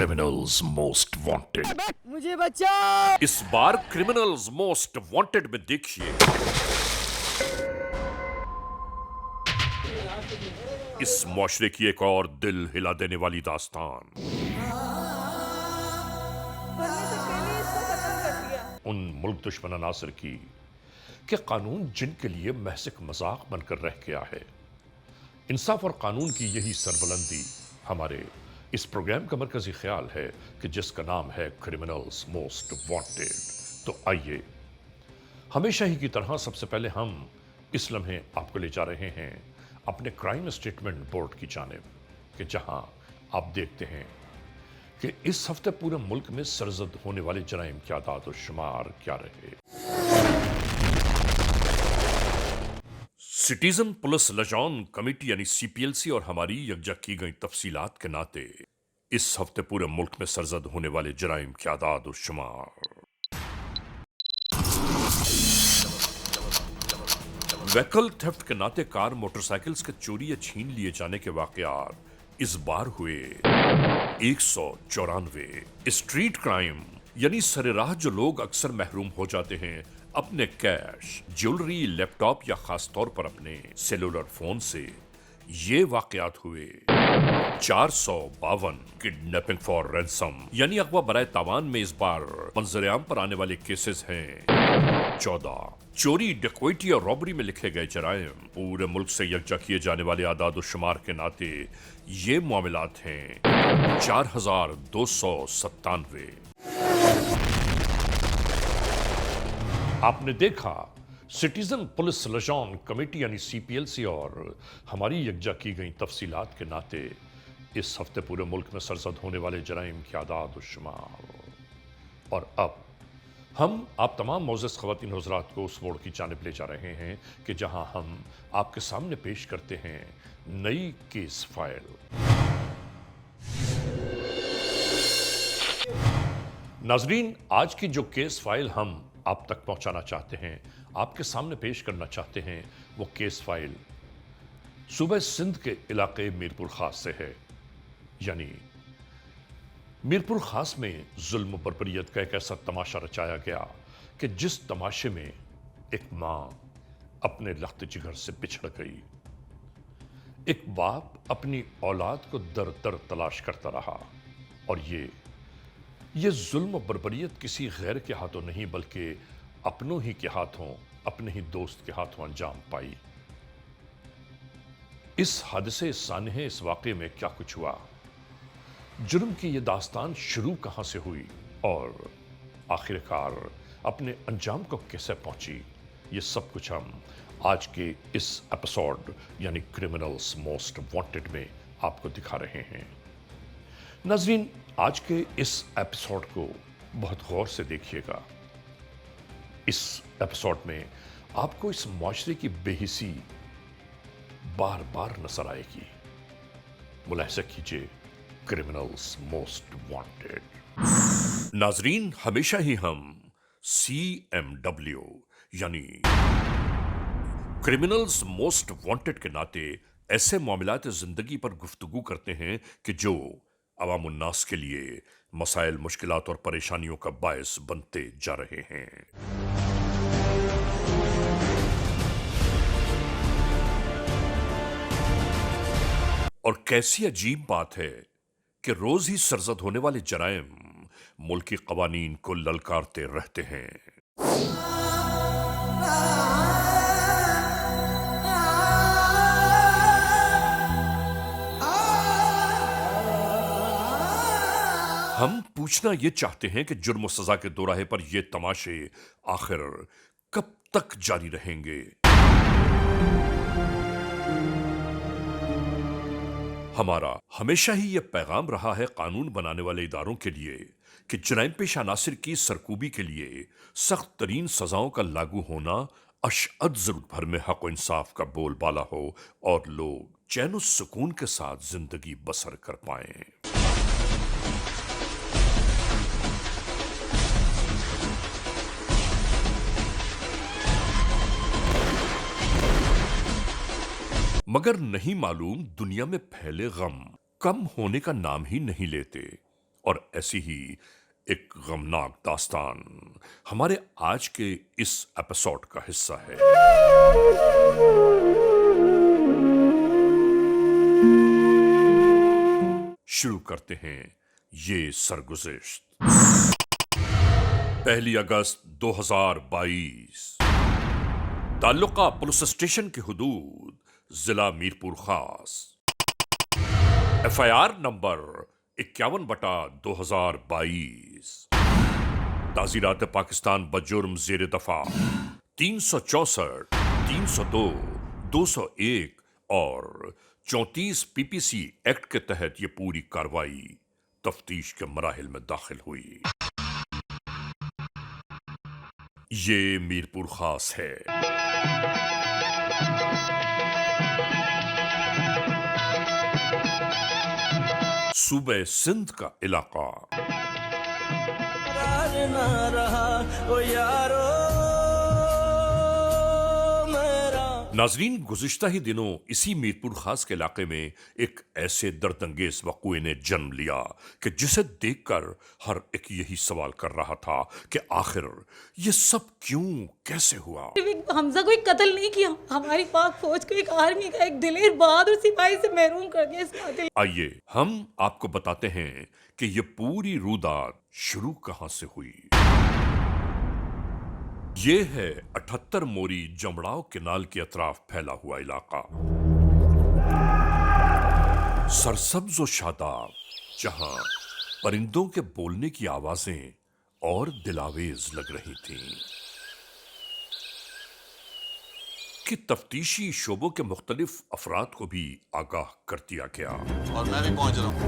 Criminals most wanted. मुझे बचाओ। इस बार क्रिमिनल्स मोस्ट वांटेड में देखिए इस मुआशरे की एक और दिल हिला देने वाली दास्तान। मरने से पहले इसको खत्म कर दिया। उन मुल्क दुश्मन अनासर की कि कानून जिनके लिए महज एक मजाक बनकर रह गया है। इंसाफ और कानून की यही सरबुलंदी हमारे इस प्रोग्राम का मरकजी ख्याल है कि जिसका नाम है क्रिमिनल्स मोस्ट वांटेड। तो आइए, हमेशा ही की तरह सबसे पहले हम इस लम्हे आपको ले जा रहे हैं अपने क्राइम स्टेटमेंट बोर्ड की जानिब, कि जहां आप देखते हैं कि इस हफ्ते पूरे मुल्क में सरजद होने वाले जराइम की आदाद और शुमार क्या रहे। सिटीजन पुलिस लजान कमेटी यानी सीपीएलसी और हमारी यकजा की गई तफसीलात के नाते इस हफ्ते पूरे मुल्क में सरजद होने वाले जराइम की आदाद और शुमार। व्हीकल थेफ्ट के नाते कार मोटरसाइकिल्स के चोरी या छीन लिए जाने के वाकयात इस बार हुए 194। स्ट्रीट क्राइम यानी सरेराह जो लोग अक्सर महरूम हो जाते हैं अपने कैश, ज्वेलरी, लैपटॉप या खास तौर पर अपने सेलुलर फोन से, ये वाकयात हुए 452। किडनैपिंग फॉर रैंसम यानी अगवा बराए तावान में इस बार मंजरेआम पर आने वाले केसेस हैं 14। चोरी, डकैती और रॉबरी में लिखे गए जराइम पूरे मुल्क से यकजा किए जाने वाले आदाद और शुमार के नाते ये मामलात हैं 4297। आपने देखा सिटीजन पुलिस लजान कमेटी यानी सीपीएलसी और हमारी यकजा की गई तफसीलात के नाते इस हफ्ते पूरे मुल्क में सरजद होने वाले जराइम की आदाद और शुमार। और अब हम आप तमाम मोअज़्ज़ज़ ख़वातीन हज़रात को उस मोड़ की जानिब ले जा रहे हैं कि जहां हम आपके सामने पेश करते हैं नई केस फाइल। नाजरीन, आज की जो केस फाइल हम आप तक पहुंचाना चाहते हैं, आपके सामने पेश करना चाहते हैं, वो केस फाइल सूबे सिंध के इलाके मीरपुर खास से है। यानी मीरपुर खास में जुल्म बर्बरियत का एक ऐसा तमाशा रचाया गया कि जिस तमाशे में एक मां अपने लख्त जिगर से बिछड़ गई, एक बाप अपनी औलाद को दर दर तलाश करता रहा, और ये जुल्म बर्बरियत किसी गैर के हाथों नहीं बल्कि अपनों ही के हाथों, अपने ही दोस्त के हाथों अंजाम पाई। इस हादसे सानहे इस वाक़े में क्या कुछ हुआ, जुर्म की यह दास्तान शुरू कहां से हुई और आखिरकार अपने अंजाम को कैसे पहुंची, ये सब कुछ हम आज के इस एपिसोड यानी क्रिमिनल्स मोस्ट वांटेड में आपको दिखा रहे हैं। नाज़रीन, आज के इस एपिसोड को बहुत गौर से देखिएगा। इस एपिसोड में आपको इस मुआशरे की बेहिसी बार बार नजर आएगी। मुलाहिजा कीजिए क्रिमिनल्स मोस्ट वांटेड। नाजरीन, हमेशा ही हम CMW यानी क्रिमिनल्स मोस्ट वांटेड के नाते ऐसे मामलात जिंदगी पर गुफ्तगू करते हैं कि जो अवाम उन्नास के लिए मसाइल, मुश्किलात और परेशानियों का बायस बनते जा रहे हैं। और कैसी अजीब बात है कि रोज ही सरजद होने वाले जराइम मुल्की कवानीन को ललकारते रहते हैं। हम पूछना ये चाहते हैं कि जुर्म और सजा के दोराहे पर ये तमाशे आखिर कब तक जारी रहेंगे। हमारा हमेशा ही यह पैगाम रहा है कानून बनाने वाले इदारों के लिए कि जराइम पेश अनासिर की सरकूबी के लिए सख्त तरीन सजाओं का लागू होना अशअद जरूरत भर में हक और इंसाफ का बोलबाला हो और लोग चैन और सुकून के साथ जिंदगी बसर कर पाएं। मगर नहीं मालूम दुनिया में फैले गम कम होने का नाम ही नहीं लेते اور ایسی ہی ایک غمناک داستان ہمارے آج کے اس ایپیسوڈ کا حصہ ہے۔ شروع کرتے ہیں یہ سرگزشت۔ 1 اگست 2022، تعلقہ پولیس اسٹیشن کی حدود ضلع میرپور خاص، FIR نمبر 51/2022، تعزیرات پاکستان بجرم زیر دفاع 364، 302، 201 اور 34 PPC ایکٹ کے تحت یہ پوری کارروائی تفتیش کے مراحل میں داخل ہوئی۔ یہ میرپور خاص ہے۔ صوبہ سندھ کا علاقہ۔ راج نہ رہا او یارو میرا۔ ناظرین، گزشتہ ہی دنوں اسی میرپور خاص کے علاقے میں ایک ایسے درد انگیز واقعے نے جنم لیا کہ جسے دیکھ کر ہر ایک یہی سوال کر رہا تھا کہ آخر یہ سب کیوں کیسے ہوا؟ حمزہ کو ایک قتل نہیں کیا، ہماری پاک فوج کو ایک آرمی کا ایک دلیر بہادر سپاہی سے محروم کر دیا اس قاتل۔ آئیے ہم آپ کو بتاتے ہیں کہ یہ پوری روداد شروع کہاں سے ہوئی۔ یہ ہے 78 موری جمڑاؤ کینال کے اطراف پھیلا ہوا علاقہ، سرسبز و شاداب، جہاں پرندوں کے بولنے کی آوازیں اور دلاویز لگ رہی تھیں کہ تفتیشی شعبوں کے مختلف افراد کو بھی آگاہ کر دیا گیا۔ اور میں بھی پہنچ رہا ہوں۔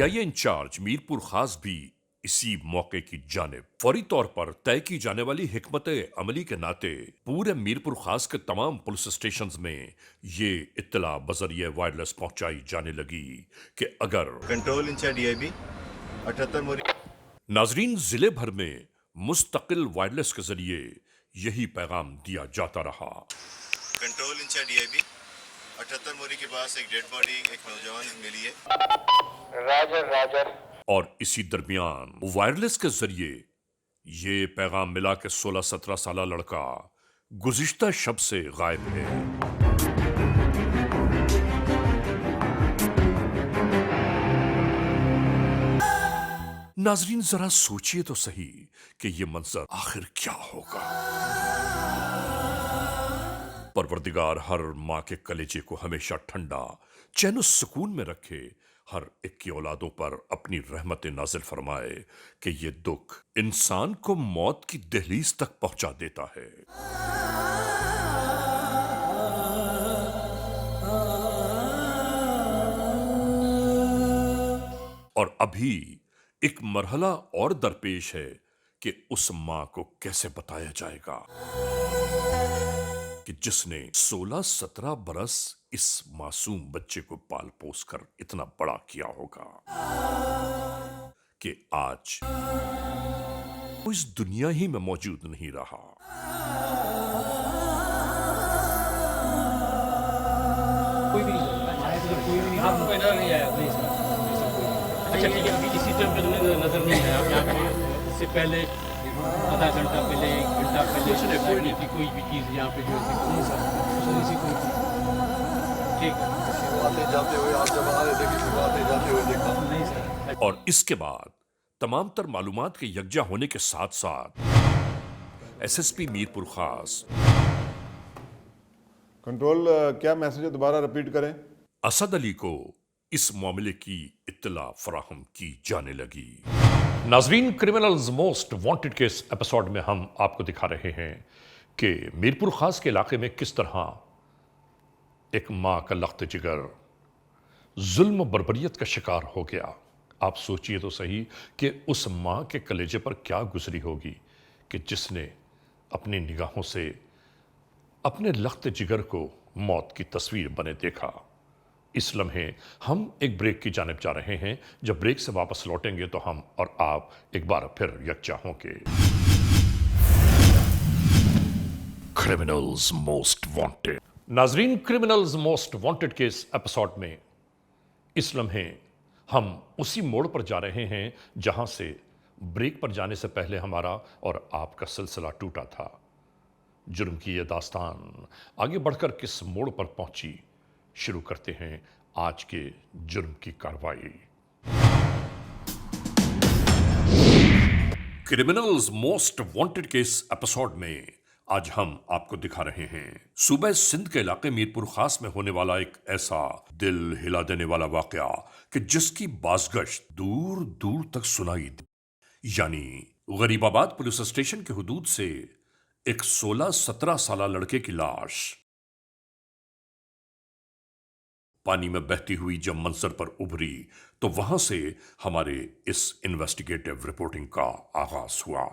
CIA انچارج میرپور خاص بھی اسی موقع کی جانب فوری طور پر طے کی جانے والی حکمت عملی کے ناطے پورے میرپور خاص کے تمام پولیس اسٹیشنز میں یہ اطلاع بذریعہ وائرلیس پہنچائی جانے لگی کہ اگر کنٹرول انچارج DIB 78 موری۔ ناظرین، ضلع بھر میں مستقل وائرلیس کے ذریعے یہی پیغام دیا جاتا رہا۔ کنٹرول انچارج DIB 78 موری کے پاس ایک ڈیڈ باڈی ایک نوجوان ملی ہے۔ راجر۔ اور اسی درمیان وائرلیس کے ذریعے یہ پیغام ملا کہ 16-17 سالہ لڑکا گزشتہ شب سے غائب ہے۔ ناظرین، ذرا سوچئے تو صحیح کہ یہ منظر آخر کیا ہوگا۔ پروردگار ہر ماں کے کلیجے کو ہمیشہ ٹھنڈا، چین و سکون میں رکھے، ہر ایک کی اولادوں پر اپنی رحمت نازل فرمائے کہ یہ دکھ انسان کو موت کی دہلیز تک پہنچا دیتا ہے۔ اور ابھی ایک مرحلہ اور درپیش ہے کہ اس ماں کو کیسے بتایا جائے گا کہ جس نے 16-17 برس اس معصوم بچے کو پال پوس کر اتنا بڑا کیا ہوگا کہ آج وہ اس دنیا ہی میں موجود نہیں رہا۔ کوئی بھی نہیں، آپ کو نظر نہیں آیا؟ اچھا ٹھیک ہے، ابھی اسی ٹائم پہ نظر نہیں آیا، آپ یہاں پہ اس سے پہلے آدھا گھنٹہ پہلے 1 گھنٹہ پہلے کوئی نہیں تھی کوئی بھی چیز یہاں پہ جو تھی کوئی ٹھیک آتے جاتے ہوئے آپ جب آ رہے تھے کسی کو آتے جاتے ہوئے دیکھا نہیں سر۔ اور اس کے بعد تمام تر معلومات کے یکجا ہونے کے ساتھ ساتھ SSP میرپور خاص کنٹرول کیا میسج ہے؟ دوبارہ رپیٹ کریں۔ اسد علی کو اس معاملے کی اطلاع فراہم کی جانے لگی۔ ناظرین، کرمنلز موسٹ وانٹڈ کے اس ایپیسوڈ میں ہم آپ کو دکھا رہے ہیں کہ میرپور خاص کے علاقے میں کس طرح ایک ماں کا لخت جگر ظلم و بربریت کا شکار ہو گیا۔ آپ سوچئے تو صحیح کہ اس ماں کے کلیجے پر کیا گزری ہوگی کہ جس نے अपनी निगाहों से अपने लख्त जिगर को मौत की तस्वीर बने देखा। इस लम्हे हम एक ब्रेक की जानिब जा रहे हैं। जब ब्रेक से वापस लौटेंगे तो हम और आप एक बार फिर यकजा होंगे। Criminals most wanted. नाजरीन, क्रिमिनल्स मोस्ट वांटेड के इस एपिसोड में इस लम्हे हम उसी मोड़ पर जा रहे हैं जहां से ब्रेक पर जाने से पहले हमारा और आपका सिलसिला टूटा था। जुर्म की यह दास्तान आगे बढ़कर किस मोड़ पर पहुंची, शुरू करते हैं आज के जुर्म की कार्रवाई। क्रिमिनल्स मोस्ट वांटेड के इस एपिसोड में आज हम आपको दिखा रहे हैं सूबे सिंध के इलाके मीरपुर खास में होने वाला एक ऐसा दिल हिला देने वाला वाकया कि जिसकी बाज़गश्त दूर दूर तक सुनाई दी। यानी गरीबाबाद पुलिस स्टेशन के हुदूद से एक 16-17 साला लड़के की लाश पानी में बहती हुई जब मंजर पर उभरी तो वहां से हमारे इस इन्वेस्टिगेटिव रिपोर्टिंग का आगाज हुआ।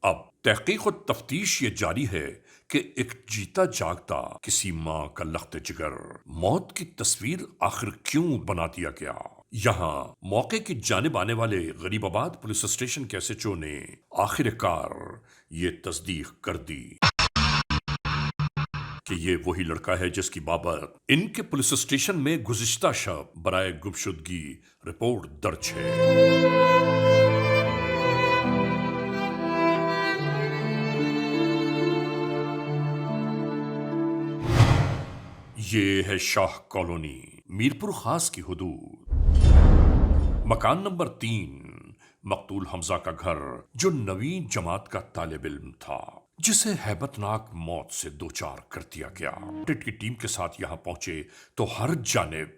अब तहकीक और तफ्तीश ये जारी है कि एक जीता जागता किसी मां का लख्त जिगर मौत की तस्वीर आखिर क्यों बना दिया गया। यहां मौके की जानिब आने वाले गरीबाबाद पुलिस स्टेशन के एसएचओ ने आखिरकार ये तस्दीक कर दी कि ये वही लड़का है जिसकी बाबत इनके पुलिस स्टेशन में गुज़िश्ता शब बराए गुमशुदगी रिपोर्ट दर्ज है। ये है शाह कॉलोनी, मीरपुर खास की हुदूद। मकान नंबर 3, मकतूल हमजा का घर, जो नवीन जमात का तालिब इल्म था जिसे हैबतनाक मौत से दो चार कर दिया गया। टिट की टीम के साथ यहां पहुंचे तो हर जानिब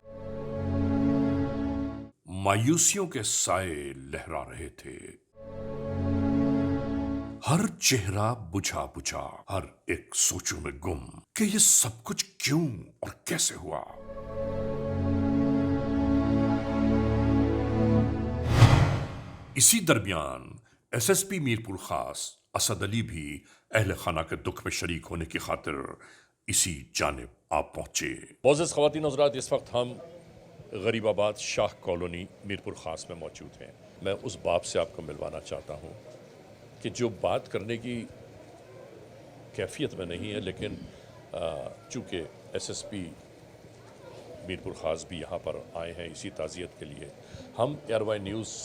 मायूसियों के साए लहरा रहे थे। हर चेहरा बुझा बुझा, हर एक सोचों में गुम कि ये सब कुछ क्यों और कैसे हुआ। इसी दरमियान एसएसपी मीरपुर खास असद अली भी अहले खाना के दुख में शरीक होने की खातिर इसी जानिब आप पहुंचे। मोअज़्ज़िज़ ख़वातीन हज़रात, इस वक्त हम गरीबाबाद शाह कॉलोनी मीरपुर खास में मौजूद हैं। मैं उस बाप से आपको मिलवाना चाहता हूं कि जो बात करने की कैफियत में नहीं है, लेकिन चूँकि एसएसपी मीरपुर खास भी यहाँ पर आए हैं इसी ताज़ियत के लिए, हम ARY news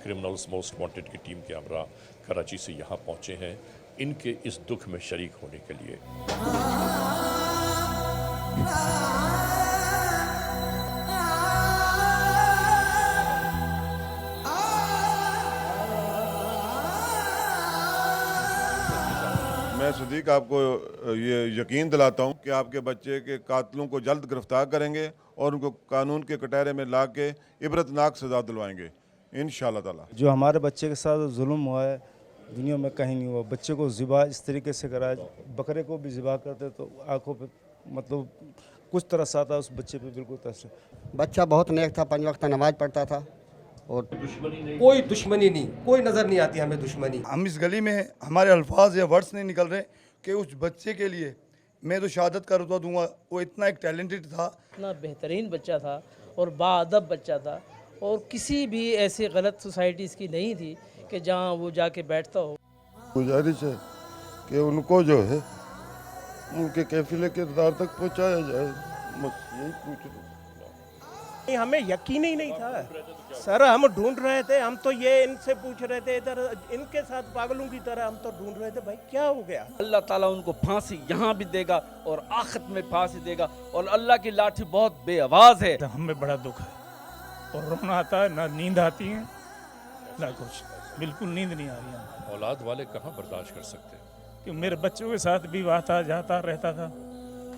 criminals most wanted की टीम के हमरा कराची से यहाँ पहुँचे हैं इनके इस दुख में शरीक होने के लिए। मैं सदीक आपको ये यकीन दिलाता हूँ कि आपके बच्चे के कातिलों को जल्द गिरफ्तार करेंगे और उनको कानून के कटहरे में ला के इबरतनाक सज़ा दिलवाएंगे इंशाअल्लाह ताला। जो हमारे बच्चे के साथ जुल्म हुआ है दुनिया में कहीं नहीं हुआ। बच्चे को ज़िबा इस तरीके से कराया, बकरे को भी ज़िबा करते तो आंखों पे मतलब कुछ तरस आता, उस बच्चे पे बिल्कुल तरस। बच्चा बहुत नेक था, 5 वक्त नमाज पढ़ता था और कोई दुश्मनी नहीं, कोई नज़र नहीं आती हमें दुश्मनी। हम इस गली में हमारे अल्फाज या वर्ड्स नहीं निकल रहे कि उस बच्चे के लिए मैं तो शहादत का रुतबा दूंगा। वो इतना एक टैलेंटेड था, इतना बेहतरीन बच्चा था और बाअदब बच्चा था और किसी भी ऐसी गलत सोसाइटीज़ की नहीं थी कि जहाँ वो जाके बैठता हो। गुजारिश है कि उनको जो है उनके कैफिले के दार तक पहुँचाया जाए, बस यही पूछ रहे। हमें यकीन ही नहीं था सर, हम ढूंढ रहे थे, हम तो ये इनसे पूछ रहे थे, इधर इनके साथ पागलों की तरह हम तो ढूंढ रहे थे भाई क्या हो गया। अल्लाह ताला उनको फांसी यहाँ भी देगा और आखिरत में फांसी देगा और अल्लाह की लाठी बहुत बेआवाज है। हमें बड़ा दुख है और रोना आता है, ना नींद आती है ना कुछ, बिल्कुल नींद नहीं आ रही है। औलाद वाले कहाँ बर्दाश्त कर सकते हैं कि मेरे बच्चों के साथ भी आता जाता रहता था,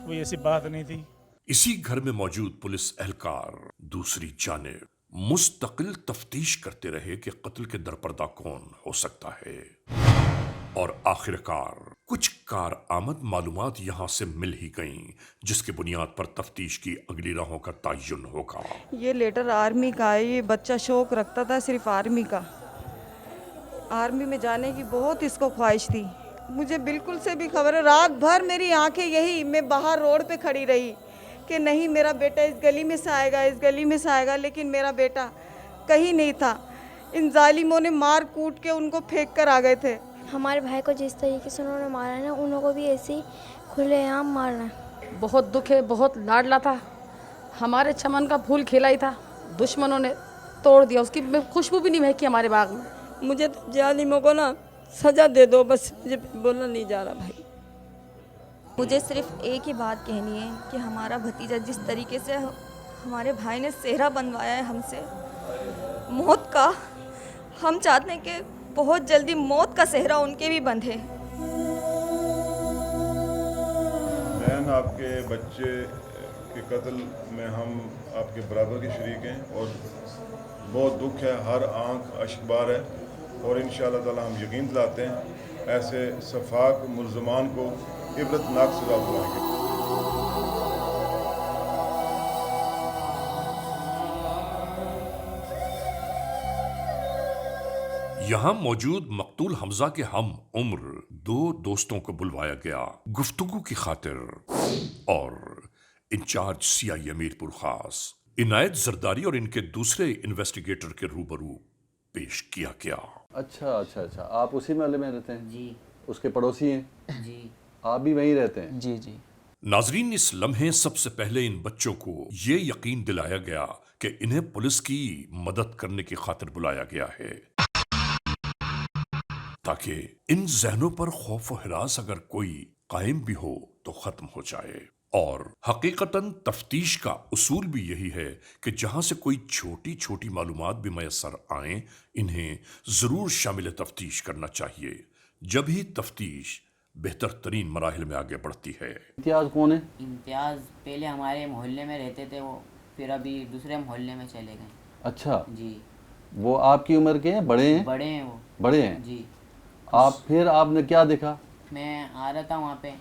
कोई ऐसी बात नहीं थी। इसी घर में मौजूद पुलिस एहलकार दूसरी जानिब मुस्तकिल तफ्तीश करते रहे कि कत्ल के दरपर्दा कौन हो सकता है और आखिरकार कुछ कारआमद मालूमात यहां से मिल ही गईं जिसके बुनियाद पर तफ्तीश की अगली राहों का तयन होगा। ये लेटर आर्मी का है, ये बच्चा शौक रखता था सिर्फ आर्मी का। आर्मी में जाने की बहुत इसको ख्वाहिश थी। मुझे बिल्कुल से भी खबर है, रात भर मेरी आंखें यही, मैं बाहर रोड पे खड़ी रही कि नहीं मेरा बेटा इस गली में से आएगा, इस गली में से आएगा, लेकिन मेरा बेटा कहीं नहीं था। इन जालिमों ने मार कूट के उनको फेंक कर आ गए थे। हमारे भाई को जिस तरीके से उन्होंने मारा ना, उन लोगों को भी ऐसे ही खुलेआम मारना। बहुत दुख है, बहुत लाडला था, हमारे चमन का फूल खिला ही था, दुश्मनों ने तोड़ दिया, उसकी खुशबू भी नहीं महकी हमारे बाग में। मुझे तो जालिमों को ना सजा दे दो, बस मुझे बोलना नहीं जा रहा भाई। मुझे सिर्फ एक ही बात कहनी है कि हमारा भतीजा जिस तरीके से हमारे भाई ने सेहरा बनवाया है हमसे मौत का, हम चाहते हैं कि बहुत जल्दी मौत का सेहरा उनके भी बंधे। बहन, आपके बच्चे के कत्ल में हम आपके बराबर के शरीक हैं और बहुत दुख है, हर आंख अश्कबार है और इंशाअल्लाह ताला हम यकीन दिलाते हैं ऐसे सफाक मुल्ज़मान को इबरतनाक सज़ा दिलाएंगे। यहां मौजूद मकतूल हमजा के हम उम्र 2 दोस्तों को बुलवाया गया गुफ्तगू की खातिर और इंचार्ज सीआईए मीरपुर खास इनायत जरदारी और इनके दूसरे इन्वेस्टिगेटर के रूबरू पेश किया गया। अच्छा, आप उसी महल्ले में रहते हैं? जी। उसके पड़ोसी हैं? जी। आप भी वहीं रहते हैं? जी जी। नाजरीन, इस लम्हे सबसे पहले इन बच्चों को ये यकीन दिलाया गया कि इन्हें पुलिस की मदद करने की खातिर बुलाया गया है ताकि इन जहनों पर खौफ व हिरास अगर कोई कायम भी हो तो खत्म हो जाए। और हकीकतन तफ्तीश का उसूल भी यही है कि जहां से कोई छोटी छोटी मालूमात भी मैसर आए, इन्हें जरूर शामिल तफ्तीश करना चाहिए। जब ही तफ्तीश बेहतर तरीन मराहिल में आगे बढ़ती है। इम्तियाज कौन है? इम्तियाज पहले हमारे मोहल्ले में रहते थे, वो फिर अभी दूसरे मोहल्ले में चले गए। अच्छा जी। वो आपकी उम्र के हैं? बड़े हैं? बड़े हैं वो। बड़े हैं जी। फिर आपने क्या देखा? मैं आ रहा था वहाँ पे,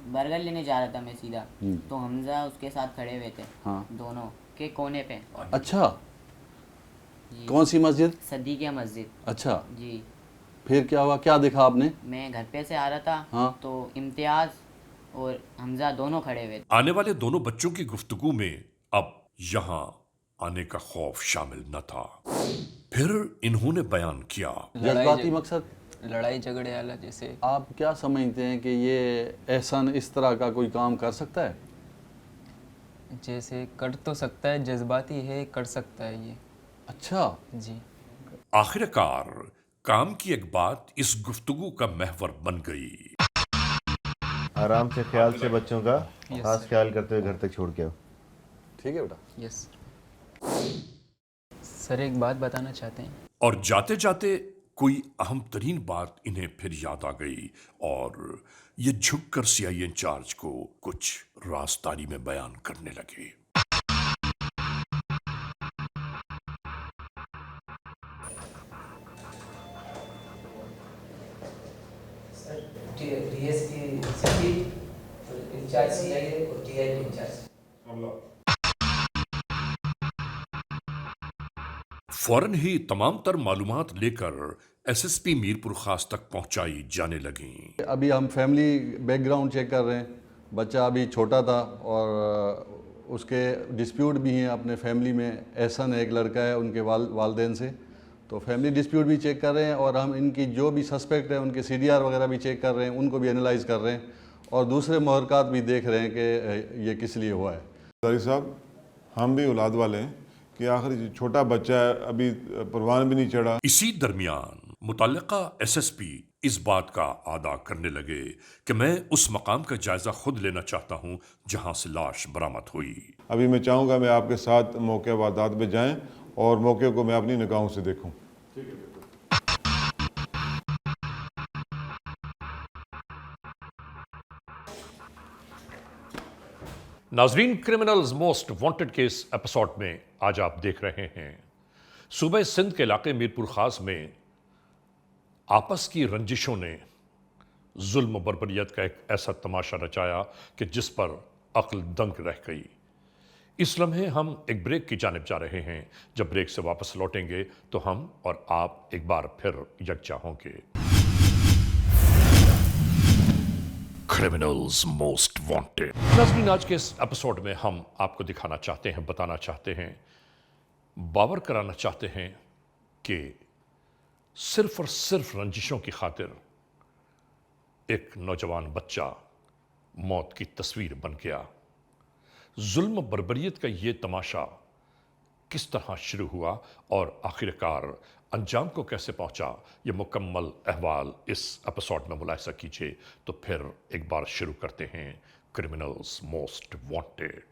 बर्गर लेने जा रहा था मैं सीधा, तो हमजा उसके साथ खड़े हुए थे। हाँ। दोनों के कोने पे। अच्छा, कौन सी मस्जिद? सदीकिया मस्जिद। अच्छा जी। फिर क्या हुआ, क्या देखा आपने? मैं घर पे से आ रहा था। हाँ। तो इम्तियाज और हमजा दोनों खड़े हुए थे। आने वाले दोनों बच्चों की गुफ्तगू में अब यहाँ आने का खौफ शामिल न था। फिर इन्होंने बयान किया, जज्बाती मकसद, लड़ाई झगड़े वाला। जैसे आप क्या समझते हैं कि ये एहसान इस तरह का कोई काम कर सकता है? जैसे कर तो सकता है, जज्बाती है, कर सकता है ये। अच्छा जी। आखिरकार काम की एक बात इस गुफ्तगू का महवर बन गई। आराम से ख्याल से बच्चों का खास ख्याल करते हुए घर तक छोड़ के आओ। ठीक है बेटा। यस सर, एक बात बताना चाहते हैं। और जाते जाते कोई अहम तरीन बात इन्हें फिर याद आ गई और ये झुककर सीआईए इंचार्ज को कुछ राजदारी में बयान करने लगे। फौरन ही तमाम तर मालूमात लेकर एसएसपी मीरपुर खास तक पहुंचाई जाने लगी। अभी हम फैमिली बैकग्राउंड चेक कर रहे हैं। बच्चा अभी छोटा था और उसके डिस्प्यूट भी हैं अपने फैमिली में। एहसन एक लड़का है उनके वालदेन से, तो फैमिली डिस्प्यूट भी चेक कर रहे हैं और हम इनकी जो भी सस्पेक्ट है उनके सीडीआर वगैरह भी चेक कर रहे हैं, उनको भी एनालाइज कर रहे हैं और दूसरे मुहरकात भी देख रहे हैं कि ये किस लिए हुआ है। दारी साहब, हम भी औलाद वाले हैं कि आखिर छोटा बच्चा है, अभी परवान भी नहीं चढ़ा। इसी दरमियान मुतल्लिका एसएसपी इस बात का आदा करने लगे कि मैं उस मकाम का जायजा खुद लेना चाहता हूं जहां से लाश बरामद हुई। अभी मैं चाहूँगा मैं आपके साथ मौके वारदात पे जाएं और मौके को मैं अपनी निगाहों से देखूं। नाजरीन, criminals most wanted case episode में आज आप देख रहे हैं सूबे सिंध के इलाके मीरपुर खास में आपस की रंजिशों ने जुल्म बर्बरियत का एक ऐसा तमाशा रचाया कि जिस पर अक्ल दंग रह गई। इस लम्हे हम एक ब्रेक की जानिब जा रहे हैं। जब ब्रेक से वापस लौटेंगे तो हम और आप एक बार फिर यकजा होंगे। Criminals most wanted. नाज़रीन, आज के इस एपिसोड में हम आपको दिखाना चाहते हैं, बताना चाहते हैं, बावर कराना चाहते हैं कि सिर्फ और सिर्फ रंजिशों की खातिर एक नौजवान बच्चा मौत की तस्वीर बन गया। जुल्म बर्बरियत का ये तमाशा किस तरह शुरू हुआ और आखिरकार अंजाम को कैसे पहुंचा, ये मुकम्मल अहवाल इस एपिसोड में मुलाहिजा कीजिए। तो फिर एक बार शुरू करते हैं क्रिमिनल्स मोस्ट वांटेड।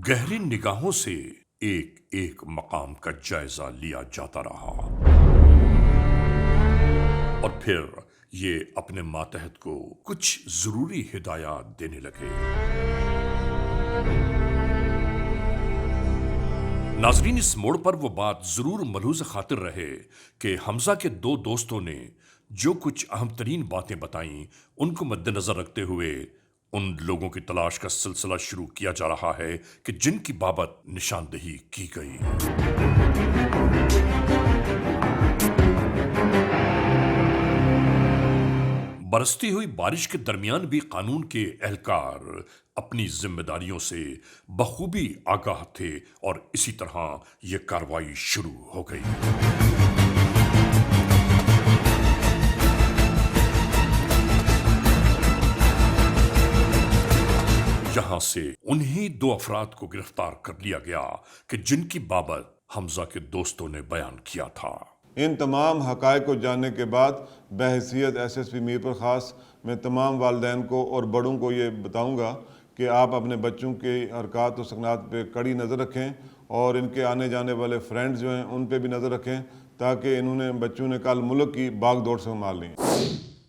गहरी निगाहों से एक एक मकाम का जायजा लिया जाता रहा और फिर ये अपने मातहत को कुछ जरूरी हिदायत देने लगे। नाजरीन, इस मोड़ पर वो बात जरूर मलहूज़ खातिर रहे कि हमजा के दो दोस्तों ने जो कुछ अहम तरीन बातें बताईं, उनको मद्देनजर रखते हुए उन लोगों की तलाश का सिलसिला शुरू किया जा रहा है कि जिनकी बाबत निशानदेही की गई। बरसती हुई बारिश के दरमियान भी कानून के एहलकार अपनी जिम्मेदारियों से बखूबी आगाह थे और इसी तरह यह कार्रवाई शुरू हो गई। यहां से उन्हीं दो अफराद को गिरफ्तार कर लिया गया कि जिनकी बाबत हमजा के दोस्तों ने बयान किया था। इन तमाम हक़ाइक़ को जानने के बाद बहैसियत SSP मीरपुर ख़ास मैं तमाम वालिदैन को और बड़ों को ये बताऊंगा कि आप अपने बच्चों के हरकत और सकनात पे कड़ी नज़र रखें और इनके आने जाने वाले फ्रेंड्स जो हैं उन पे भी नज़र रखें ताकि इन्होंने बच्चों ने कल मुल्क की बागदौड़ से संभाल ली।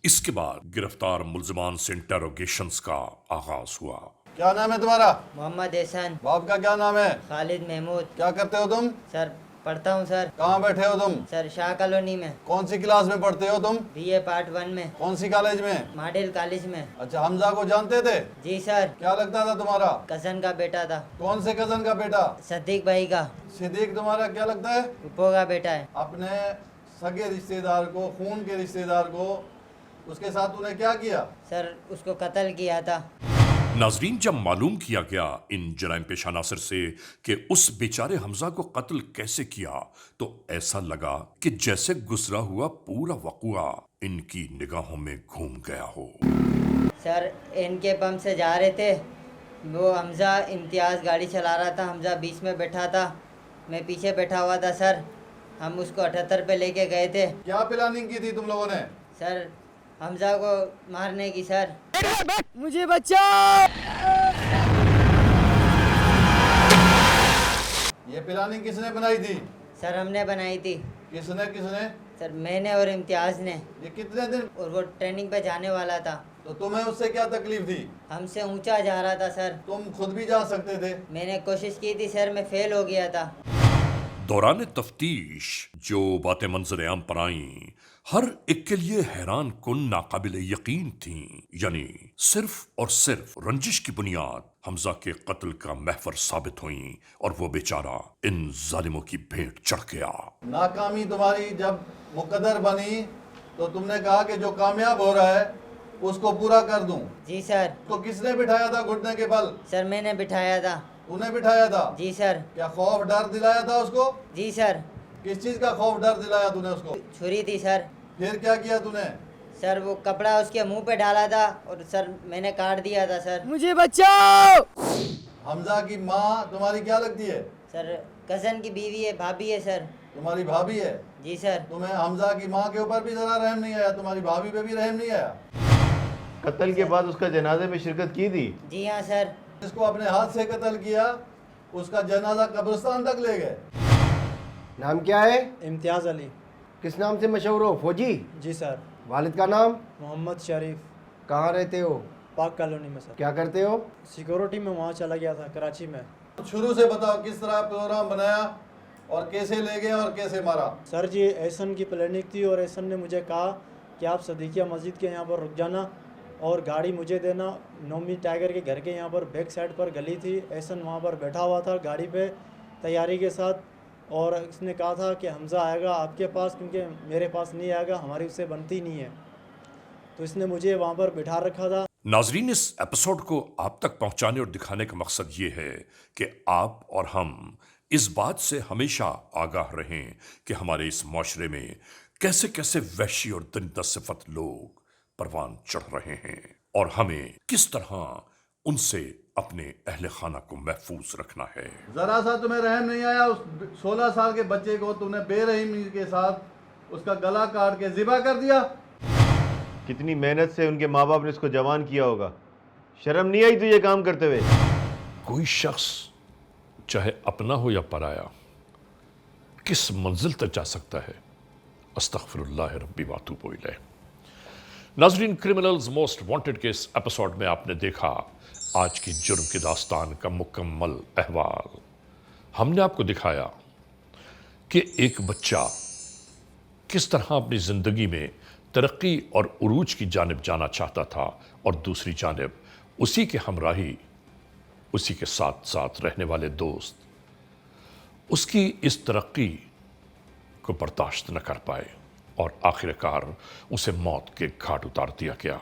इसके बाद गिरफ्तार मुल्ज़िमान से इंटेरोगेशंस का आगाज हुआ। क्या नाम है तुम्हारा? मोहम्मद एहसान। बाप का क्या नाम है? खालिद महमूद। क्या करते हो तुम? सर पढ़ता हूँ सर। कहाँ बैठे हो तुम? सर शाह कॉलोनी में। कौन सी क्लास में पढ़ते हो तुम? BA पार्ट 1 में। कौन सी कॉलेज में? मॉडल कॉलेज में। अच्छा, हमजा को जानते थे? जी सर। क्या लगता था तुम्हारा? कजन का बेटा था। कौन से कजन का बेटा? सदीक भाई का। सिद्दीक तुम्हारा क्या लगता है? फूफो का बेटा है। अपने सगे रिश्तेदार को, खून के रिश्तेदार को, उसके साथ तूने क्या किया? सर उसको कत्ल किया था। नाजरीन, जब मालूम किया गया इन जराइम पेश अनासर से कि उस बेचारे हमजा को कत्ल कैसे किया तो ऐसा लगा कि जैसे गुजरा हुआ पूरा वक़ुआ इनकी निगाहों में घूम गया हो। सर इनके पंप से जा रहे थे, वो हमजा इम्तियाज़ गाड़ी चला रहा था, हमजा बीच में बैठा था, मैं पीछे बैठा हुआ था। सर हम उसको 78 पे लेके गए थे। क्या प्लानिंग की थी तुम लोगों ने? सर हमजा को मारने की। सर मुझे बचाओ। ये प्लानिंग किसने बनाई थी? सर हमने बनाई थी। किसने किसने? सर मैंने और इम्तियाज़ ने। ये कितने दिन? और वो ट्रेनिंग पे जाने वाला था। तो तुम्हें उससे क्या तकलीफ थी? हमसे ऊंचा जा रहा था सर। तुम खुद भी जा सकते थे। मैंने कोशिश की थी सर, मैं फेल हो गया था। दौरान तफ्तीश जो बातें मंजर आम पर आईं हर एक के लिए हैरान कुन नाकाबिल यकीन थीं। यानी सिर्फ और सिर्फ रंजिश की बुनियाद हमजा के कत्ल का महवर साबित हुई और वो बेचारा इन जालिमों की भेंट चढ़ गया। नाकामी तुम्हारी जब मुकद्दर बनी तो तुमने कहा कि जो कामयाब हो रहा है उसको पूरा कर दूं। जी सर। तो किसने बिठाया था घुटने के बल? सर मैंने बिठाया था। तूने बिठाया था? जी सर। क्या खौफ डर दिलाया था उसको? जी सर। किस चीज का खौफ डर दिलाया तूने उसको? छुरी थी सर। फिर क्या किया तूने? सर वो कपड़ा उसके मुंह पे डाला था और सर मैंने काट दिया था। सर मुझे बचाओ। हमजा की माँ तुम्हारी क्या लगती है? सर कजन की बीवी है, भाभी है सर। तुम्हारी भाभी है? जी सर। तुम्हें हमजा की माँ के ऊपर भी जरा रहम नहीं आया? तुम्हारी भाभी पे भी रहम नहीं आया? कत्ल के बाद उसका जनाजे में शिरकत की थी? जी हाँ सर। जिसको अपने हाथ से कत्ल किया उसका जनाजा कब्रिस्तान तक ले गए। नाम क्या है? इम्तियाज़ अली। किस नाम से मशहूर हो? फौजी? जी सर। वालिद का नाम? मोहम्मद शरीफ। कहाँ रहते हो? पाक कॉलोनी में सर। क्या करते हो? सिक्योरिटी में वहाँ चला गया था, कराची में। शुरू से बताओ किस तरह प्रोग्राम बनाया और कैसे ले गए और कैसे मारा? सर जी एहसन की प्लानिंग थी और एहसन ने मुझे कहा कि आप सदीकिया मस्जिद के यहाँ पर रुक जाना और गाड़ी मुझे देना। नोमी टाइगर के घर के यहाँ पर बैक साइड पर गली थी, एहसन वहाँ पर बैठा हुआ था गाड़ी पे तैयारी के साथ, और इसने कहा था कि हमज़ा आएगा आपके पास, क्योंकि मेरे पास नहीं आएगा, हमारी उससे बनती नहीं है। तो इसने मुझे वहाँ पर बिठा रखा था। नाजरीन, इस एपिसोड को आप तक पहुंचाने और दिखाने का मकसद ये है कि आप और हम इस बात से हमेशा आगाह रहें कि हमारे इस माशरे में कैसे कैसे वहशी और दरिंदा सिफत लोग परवान चढ़ रहे हैं और हमें किस तरह उनसे अपने अहले खाना को महफूज रखना है। जरा सा तुम्हें रहम नहीं आया उस 16 साल के बच्चे को तुमने बेरहमी के साथ उसका गला काट के ज़िबा कर दिया। कितनी मेहनत से उनके माँ बाप ने इसको जवान किया होगा, शर्म नहीं आई तुझे काम करते हुए? कोई शख्स चाहे अपना हो या पराया किस मंजिल तक जा सकता है। अस्तगफिरुल्लाह रब्बी व अतूबु इलैह। नाज़रीन, क्रिमिनल्स मोस्ट वांटेड के इस एपिसोड में आपने देखा आज की जुर्म की दास्तान का मुकम्मल अहवाल। हमने आपको दिखाया कि एक बच्चा किस तरह अपनी ज़िंदगी में तरक्की और उरूज की जानिब जाना चाहता था और दूसरी जानिब उसी के हमराही, उसी के साथ साथ रहने वाले दोस्त उसकी इस तरक्की को बर्दाश्त न कर पाए और आखिरकार उसे मौत के घाट उतार दिया गया।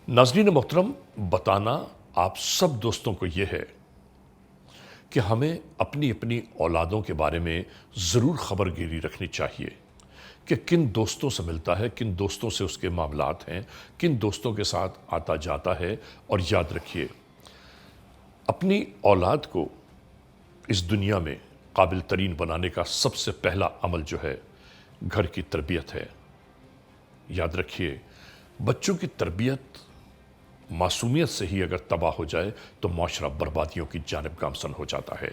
नाज़रीन मोहतरम, बताना आप सब दोस्तों को यह है कि हमें अपनी अपनी औलादों के बारे में ज़रूर खबरगिरी रखनी चाहिए कि किन दोस्तों से मिलता है, किन दोस्तों से उसके मामलात हैं, किन दोस्तों के साथ आता जाता है। और याद रखिए, अपनी औलाद को इस दुनिया में काबिल तरीन बनाने का सबसे पहला अमल जो है घर की तरबियत है। याद रखिए, बच्चों की तरबियत मासूमियत से ही अगर तबाह हो जाए तो माशरा बर्बादियों की जानिब गामसन हो जाता है।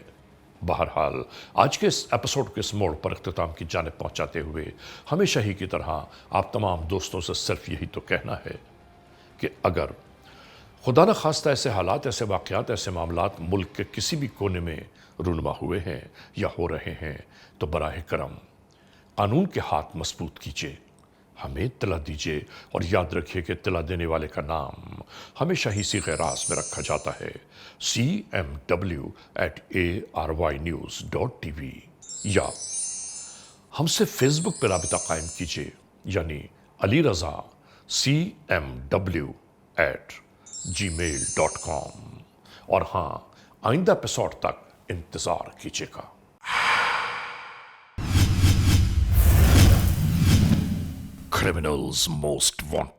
बहरहाल, आज के इस एपिसोड के इस मोड़ पर इख्तिताम की जानिब पहुंचाते हुए हमेशा ही की तरह आप तमाम दोस्तों से सिर्फ यही तो कहना है कि अगर खुदा न खास्ता ऐसे हालात, ऐसे वाक़यात, ऐसे मामलात मुल्क के किसी भी कोने में रूनुमा हुए हैं या हो रहे हैं तो बराह करम कानून के हाथ मजबूत कीजिए, हमें इत्तला दीजिए और याद रखिए कि इत्तला देने वाले का नाम हमेशा ही सीग़े राज़ में रखा जाता है, cmw@arYnews.tv, या हमसे फेसबुक पर राबिता कायम कीजिए, यानी अली रज़ा cmw@gmail.com। और हाँ, आइंदा एपिसोड तक इंतज़ार कीजिएगा। Criminals Most Wanted।